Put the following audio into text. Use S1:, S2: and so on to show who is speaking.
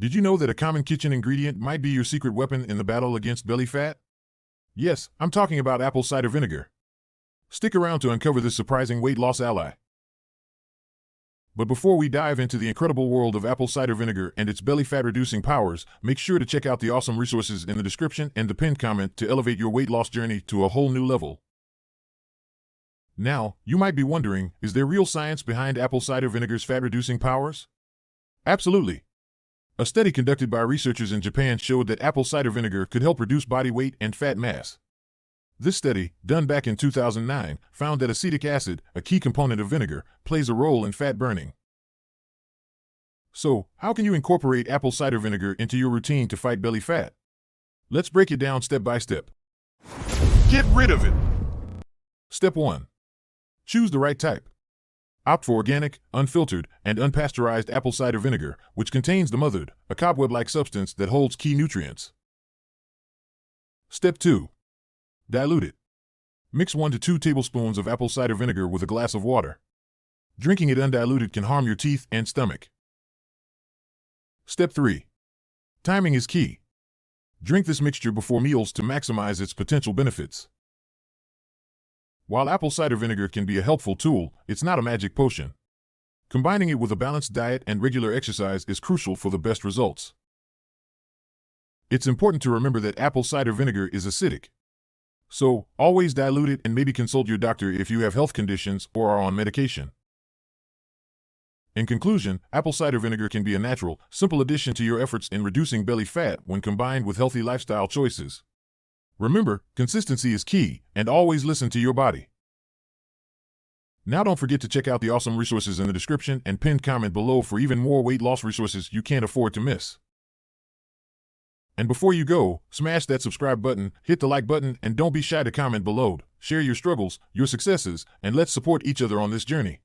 S1: Did you know that a common kitchen ingredient might be your secret weapon in the battle against belly fat? Yes, I'm talking about apple cider vinegar. Stick around to uncover this surprising weight loss ally. But before we dive into the incredible world of apple cider vinegar and its belly fat reducing powers, make sure to check out the awesome resources in the description and the pinned comment to elevate your weight loss journey to a whole new level. Now, you might be wondering, is there real science behind apple cider vinegar's fat reducing powers? Absolutely. A study conducted by researchers in Japan showed that apple cider vinegar could help reduce body weight and fat mass. This study, done back in 2009, found that acetic acid, a key component of vinegar, plays a role in fat burning. So, how can you incorporate apple cider vinegar into your routine to fight belly fat? Let's break it down step by step. Get rid of it! Step 1. Choose the right type. Opt for organic, unfiltered, and unpasteurized apple cider vinegar, which contains the motherd, a cobweb-like substance that holds key nutrients. Step 2. Dilute it. Mix 1 to 2 tablespoons of apple cider vinegar with a glass of water. Drinking it undiluted can harm your teeth and stomach. Step 3. Timing is key. Drink this mixture before meals to maximize its potential benefits. While apple cider vinegar can be a helpful tool, it's not a magic potion. Combining it with a balanced diet and regular exercise is crucial for the best results. It's important to remember that apple cider vinegar is acidic. So, always dilute it and maybe consult your doctor if you have health conditions or are on medication. In conclusion, apple cider vinegar can be a natural, simple addition to your efforts in reducing belly fat when combined with healthy lifestyle choices. Remember, consistency is key, and always listen to your body. Now don't forget to check out the awesome resources in the description and pinned comment below for even more weight loss resources you can't afford to miss. And before you go, smash that subscribe button, hit the like button, and don't be shy to comment below. Share your struggles, your successes, and let's support each other on this journey.